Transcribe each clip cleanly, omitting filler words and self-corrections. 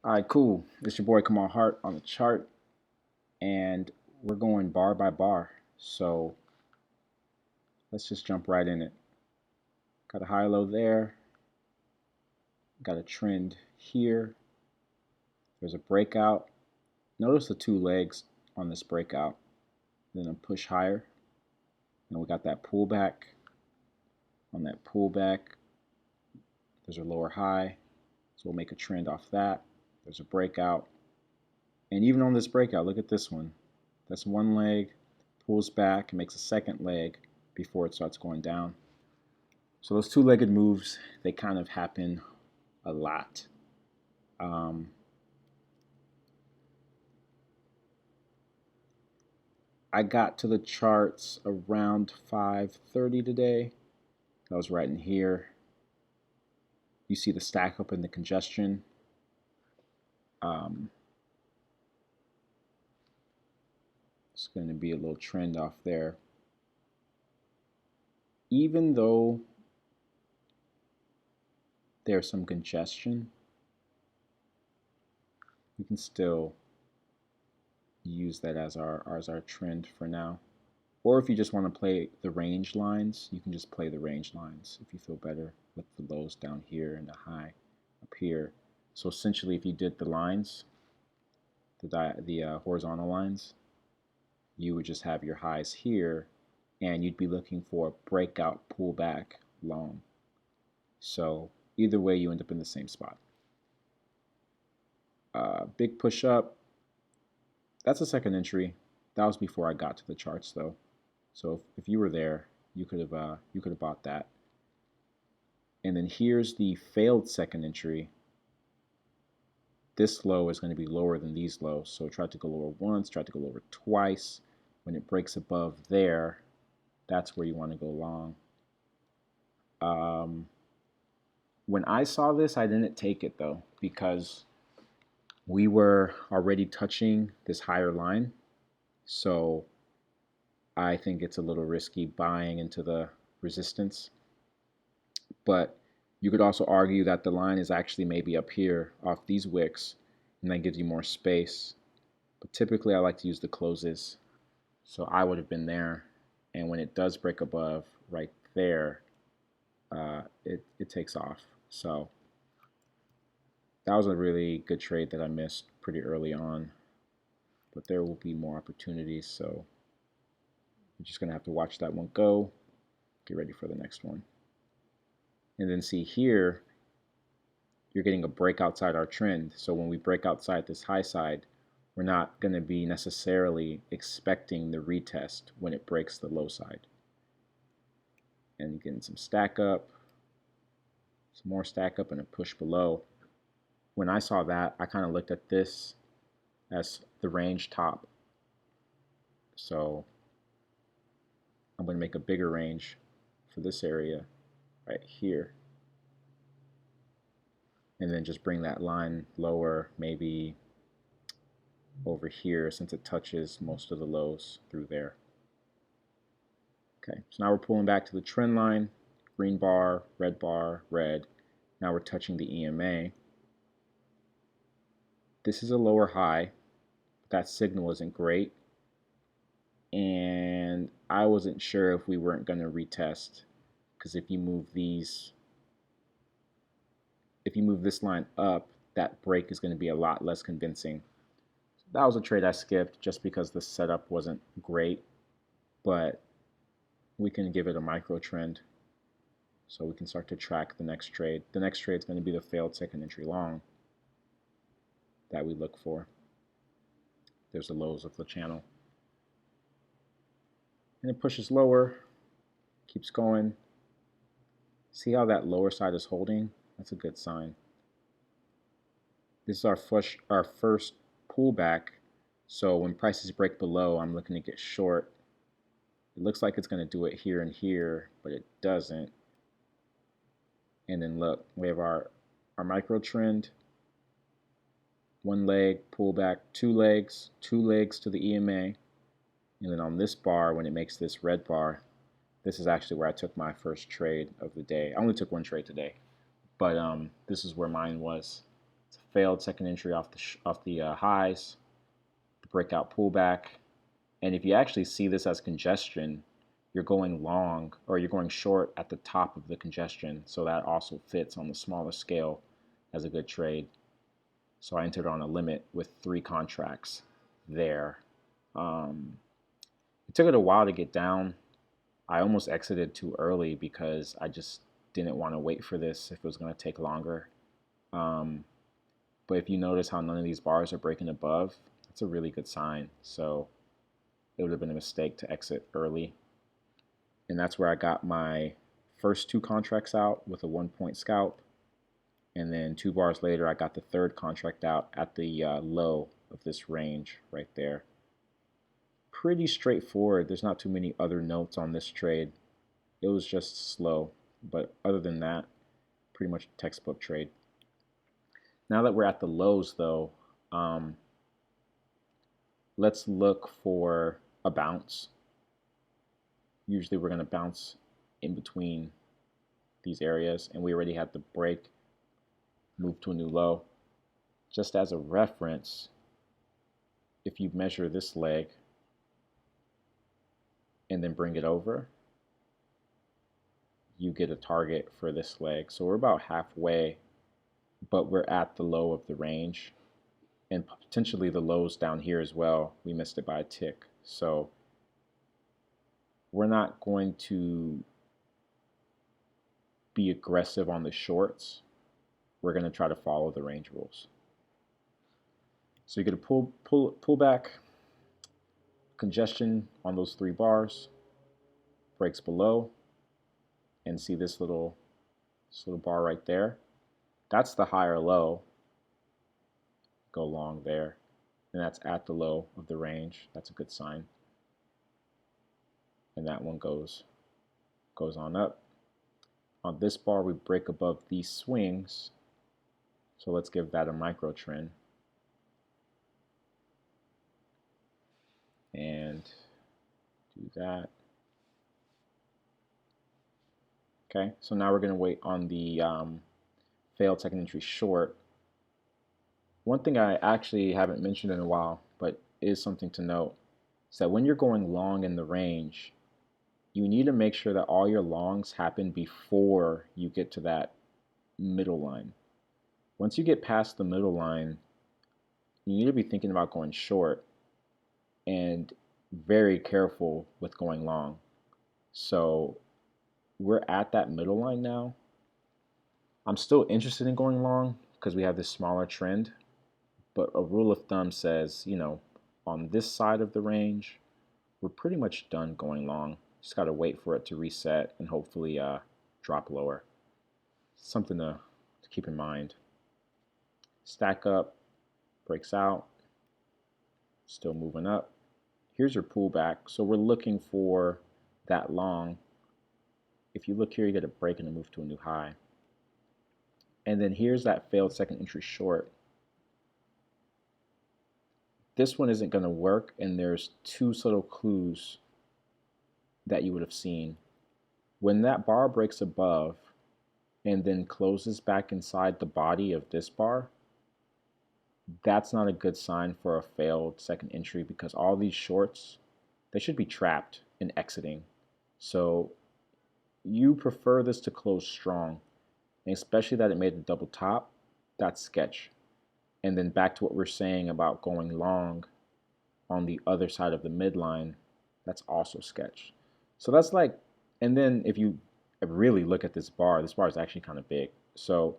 All right, cool. It's your boy Kamal Hart on the chart, and we're going bar by bar. So let's just jump right in it. Got a high low there, got a trend here. There's a breakout. Notice the two legs on this breakout, then a push higher. And we got that pullback. On that pullback, there's a lower high. So we'll make a trend off that. There's a breakout. And even on this breakout, look at this one. That's one leg, pulls back, and makes a second leg before it starts going down. So those two-legged moves, they kind of happen a lot. I got to the charts around 5:30 today. I was right in here. You see the stack up in the congestion. It's going to be a little trend off there. Even though there's some congestion, we can still use that as our trend for now. Or if you just want to play the range lines, you can just play the range lines if you feel better with the lows down here and the high up here. So essentially, if you did the lines, the horizontal lines, you would just have your highs here, and you'd be looking for a breakout pullback long. So either way, you end up in the same spot. Big push up. That's a second entry. That was before I got to the charts, though. So if you were there, you could have bought that. And then here's the failed second entry. This low is going to be lower than these lows. So try to go lower once, try to go lower twice. When it breaks above there, that's where you want to go long. When I saw this, I didn't take it though, because we were already touching this higher line. So I think it's a little risky buying into the resistance. But you could also argue that the line is actually maybe up here off these wicks, and that gives you more space. But typically I like to use the closes. So I would have been there, and when it does break above right there, it takes off. So that was a really good trade that I missed pretty early on. But there will be more opportunities, so you're just going to have to watch that one go, get ready for the next one. And then see here, you're getting a break outside our trend. So when we break outside this high side, we're not going to be necessarily expecting the retest when it breaks the low side. And getting some stack up, some more stack up, and a push below. When I saw that, I kind of looked at this as the range top. So I'm going to make a bigger range for this area right here. And then just bring that line lower, maybe over here, since it touches most of the lows through there. Okay, so now we're pulling back to the trend line, green bar, red bar, red. Now we're touching the EMA. This is a lower high. That signal isn't great. And I wasn't sure if we weren't going to retest, because if you move this line up, that break is going to be a lot less convincing. That was a trade I skipped just because the setup wasn't great, but we can give it a micro trend so we can start to track the next trade. The next trade is going to be the failed second entry long that we look for. There's the lows of the channel. And it pushes lower, keeps going. See how that lower side is holding? That's a good sign. This is our first pullback. So when prices break below, I'm looking to get short. It looks like it's going to do it here and here, but it doesn't. And then look, we have our micro trend. One leg, pullback, two legs to the EMA. And then on this bar, when it makes this red bar, this is actually where I took my first trade of the day. I only took one trade today, but this is where mine was. It's a failed second entry off the highs, the breakout pullback. And if you actually see this as congestion, you're going long or you're going short at the top of the congestion. So that also fits on the smaller scale as a good trade. So I entered on a limit with 3 contracts there. It took it a while to get down. I almost exited too early because I just didn't want to wait for this if it was going to take longer. But if you notice how none of these bars are breaking above, that's a really good sign. So it would have been a mistake to exit early. And that's where I got my first 2 contracts out with a 1-point scalp. And then 2 bars later, I got the 3rd contract out at the low of this range right there. Pretty straightforward. There's not too many other notes on this trade. It was just slow. But other than that, pretty much a textbook trade. Now that we're at the lows, though, let's look for a bounce. Usually we're going to bounce in between these areas, and we already had the break, move to a new low. Just as a reference, if you measure this leg and then bring it over, you get a target for this leg. So we're about halfway, but we're at the low of the range, and potentially the lows down here as well. We missed it by a tick. So we're not going to be aggressive on the shorts. We're going to try to follow the range rules. So you get a pull back, congestion on those 3 bars, breaks below, and see this little bar right there. That's the higher low. Go long there, and that's at the low of the range. That's a good sign. And that one goes on up. On this bar, we break above these swings. So let's give that a micro trend. And do that. Okay, so now we're going to wait on the failed second entry short. One thing I actually haven't mentioned in a while, but is something to note, is that when you're going long in the range, you need to make sure that all your longs happen before you get to that middle line. Once you get past the middle line, you need to be thinking about going short and very careful with going long. So we're at that middle line now. I'm still interested in going long because we have this smaller trend, but a rule of thumb says, on this side of the range, we're pretty much done going long. Just got to wait for it to reset and hopefully drop lower. Something to keep in mind. Stack up, breaks out, still moving up. Here's your pullback. So we're looking for that long. If you look here, you get a break and a move to a new high. And then here's that failed second entry short. This one isn't going to work, and there's 2 subtle clues that you would have seen. When that bar breaks above and then closes back inside the body of this bar, that's not a good sign for a failed second entry, because all these shorts, they should be trapped and exiting. So you prefer this to close strong, and especially that it made a double top. That's sketch. And then back to what we're saying about going long on the other side of the midline, that's also sketch. So that's like, and then if you really look at this bar is actually kind of big. So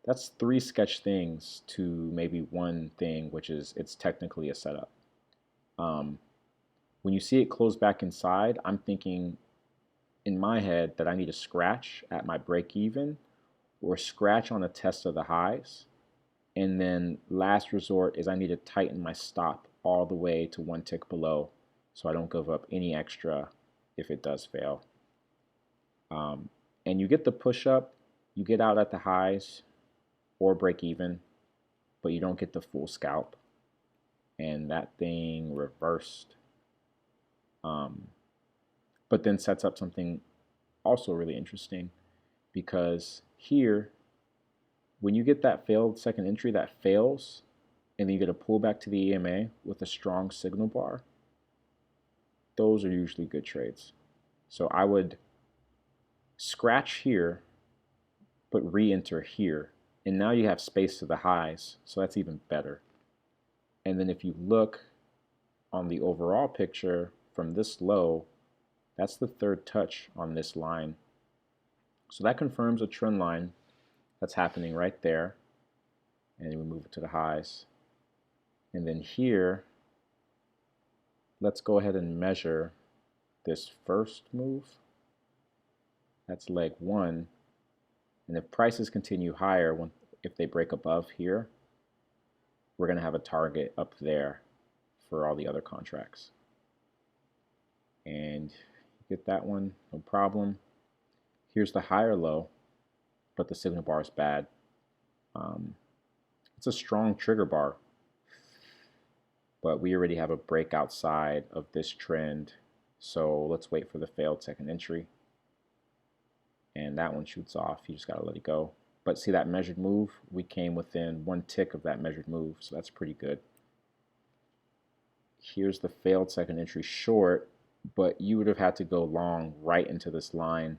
that's 3 sketch things to maybe 1 thing, which is it's technically a setup. When you see it close back inside, I'm thinking in my head that I need to scratch at my break even or scratch on a test of the highs. And then last resort is I need to tighten my stop all the way to 1 tick below so I don't give up any extra if it does fail. And you get the push up, you get out at the highs or break even, but you don't get the full scalp. And that thing reversed. But then sets up something also really interesting, because here when you get that failed second entry that fails, and then you get a pullback to the EMA with a strong signal bar, those are usually good trades. So I would scratch here, but re-enter here. And now you have space to the highs, so that's even better. And then if you look on the overall picture from this low, that's the third touch on this line. So that confirms a trend line that's happening right there. And then we move it to the highs. And then here, let's go ahead and measure this first move. That's leg one. And if prices continue higher, if they break above here, we're going to have a target up there for all the other contracts. And get that one, no problem. Here's the higher low, but the signal bar is bad. It's a strong trigger bar, but we already have a break outside of this trend. So let's wait for the failed second entry. And that one shoots off. You just got to let it go. But see that measured move? We came within one tick of that measured move, so that's pretty good. Here's the failed second entry short, but you would have had to go long right into this line.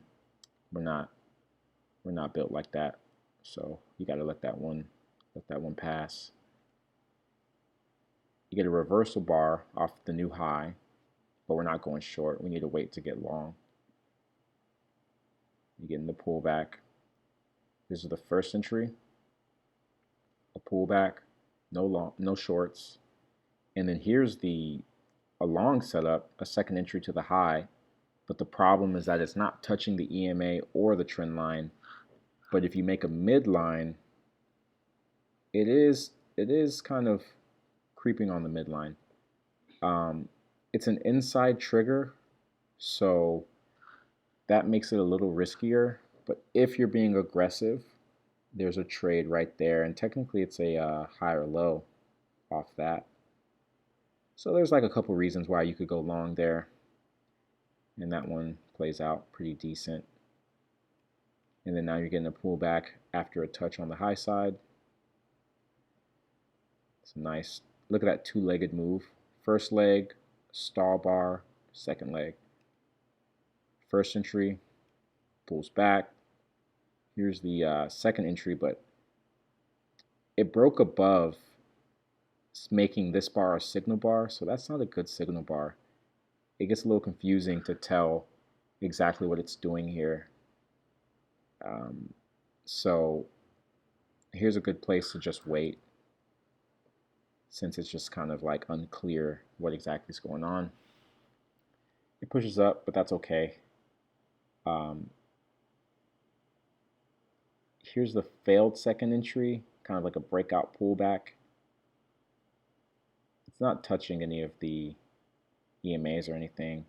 We're not built like that, so you got to let that one pass. You get a reversal bar off the new high, but we're not going short. We need to wait to get long. You get in the pullback. This is the first entry, a pullback, no shorts. And then here's a long setup, a second entry to the high. But the problem is that it's not touching the EMA or the trend line. But if you make a midline, it is kind of creeping on the midline. It's an inside trigger, so that makes it a little riskier. But if you're being aggressive, there's a trade right there, and technically it's a higher low off that. So there's like a couple reasons why you could go long there, and that one plays out pretty decent. And then now you're getting a pullback after a touch on the high side. It's nice. Look at that two-legged move. First leg, stall bar, second leg. First entry, pulls back. Here's the second entry, but it broke above, making this bar a signal bar, so that's not a good signal bar. It gets a little confusing to tell exactly what it's doing here. So here's a good place to just wait, since it's just kind of like unclear what exactly is going on. It pushes up, but that's okay. Here's the failed second entry, kind of like a breakout pullback. It's not touching any of the EMAs or anything,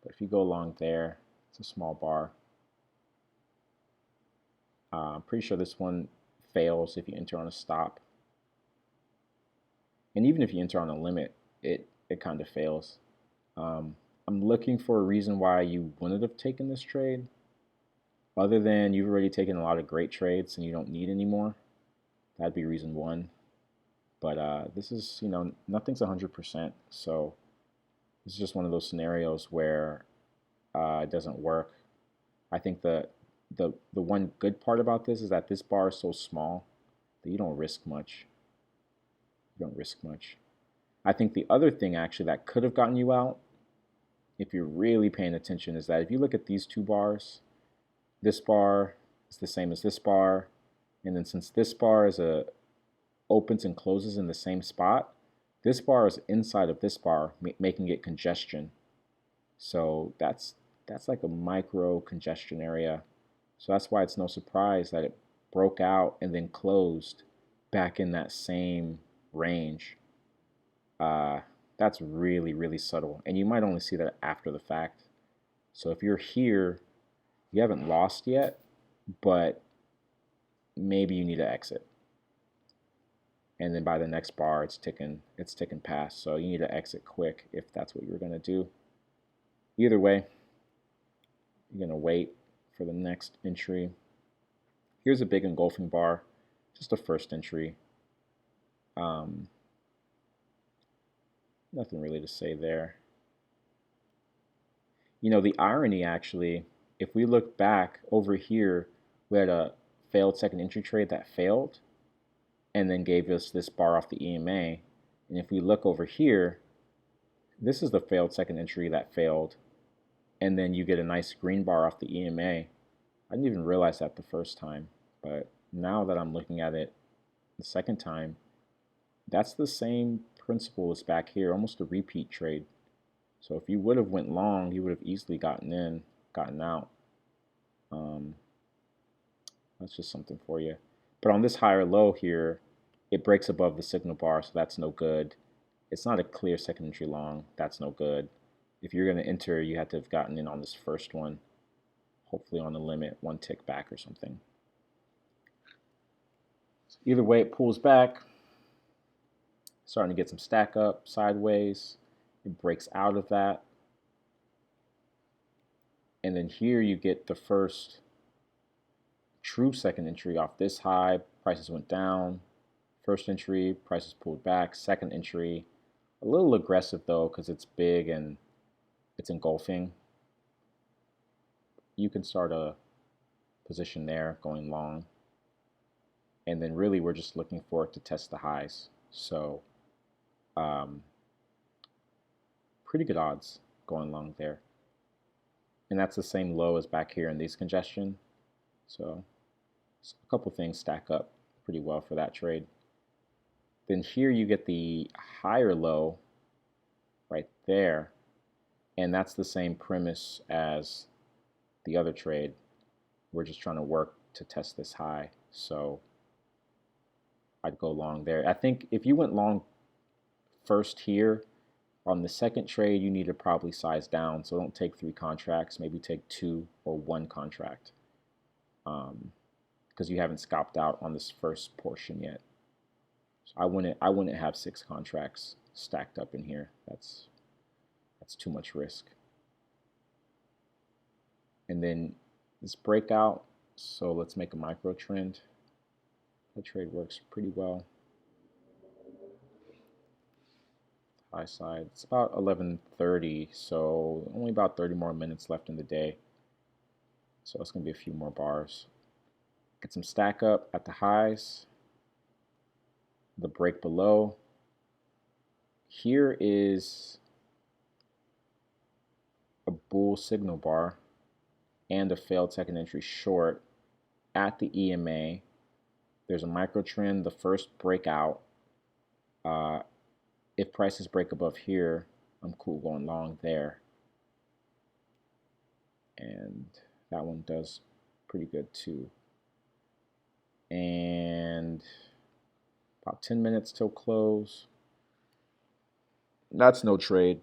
but if you go along there, it's a small bar. I'm pretty sure this one fails if you enter on a stop. And even if you enter on a limit, it kind of fails. I'm looking for a reason why you wouldn't have taken this trade, other than you've already taken a lot of great trades and you don't need any more. That'd be reason one. But this is, nothing's 100%. So this is just one of those scenarios where it doesn't work. I think the one good part about this is that this bar is so small that you don't risk much. I think the other thing actually that could have gotten you out, if you're really paying attention, is that if you look at these two bars, this bar is the same as this bar, and then since this bar opens and closes in the same spot, this bar is inside of this bar, making it congestion. So that's like a micro congestion area. So that's why it's no surprise that it broke out and then closed back in that same range. That's really, really subtle, and you might only see that after the fact. So if you're here, you haven't lost yet, but maybe you need to exit. And then by the next bar, it's ticking past. So you need to exit quick if that's what you're going to do. Either way, you're going to wait for the next entry. Here's a big engulfing bar. just a first entry. Nothing really to say there. You know, the irony actually, if we look back over here, we had a failed second entry trade that failed and then gave us this bar off the EMA. And if we look over here, this is the failed second entry that failed. And then you get a nice green bar off the EMA. I didn't even realize that the first time. But now that I'm looking at it the second time, that's the same principle as back here, almost a repeat trade. So if you would have went long, you would have easily gotten in, gotten out. That's just something for you. But on this higher low here, it breaks above the signal bar, so that's no good. It's not a clear second entry long. That's no good. If you're going to enter, you had to have gotten in on this first one, hopefully on the limit, one tick back or something. So either way, it pulls back, starting to get some stack up sideways. It breaks out of that. And then here you get the first true second entry off this high. Prices went down. First entry, prices pulled back. Second entry, a little aggressive though because it's big and it's engulfing. You can start a position there going long. And then really we're just looking for it to test the highs. So pretty good odds going long there. And that's the same low as back here in these congestion. So a couple things stack up pretty well for that trade. Then here you get the higher low right there. And that's the same premise as the other trade. We're just trying to work to test this high. So I'd go long there. I think if you went long first here, on the second trade, you need to probably size down. So don't take 3 contracts, maybe take 2 or 1 contract. Because you haven't scalped out on this first portion yet. So I wouldn't have 6 contracts stacked up in here. That's too much risk. And then this breakout, so let's make a micro trend. That trade works pretty well. High side, it's about 11:30, so only about 30 more minutes left in the day. So it's gonna be a few more bars. Get some stack up at the highs, the break below. Here is a bull signal bar and a failed second entry short at the EMA. There's a micro trend, the first breakout. If prices break above here, I'm cool going long there. And that one does pretty good too. And about 10 minutes till close. That's no trade.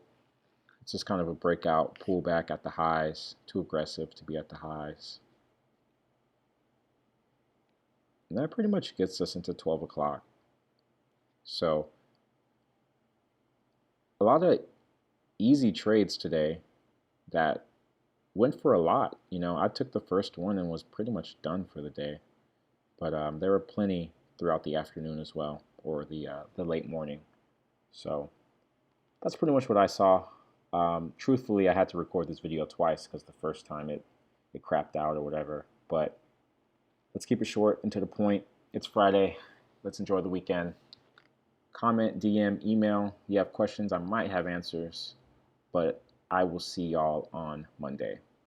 It's just kind of a breakout, pullback at the highs. Too aggressive to be at the highs. And that pretty much gets us into 12 o'clock. So a lot of easy trades today that went for a lot. You know, I took the first one and was pretty much done for the day. But there were plenty throughout the afternoon as well, or the late morning. So that's pretty much what I saw. Truthfully, I had to record this video twice because the first time it crapped out or whatever. But let's keep it short and to the point. It's Friday. Let's enjoy the weekend. Comment, DM, email. If you have questions, I might have answers. But I will see y'all on Monday.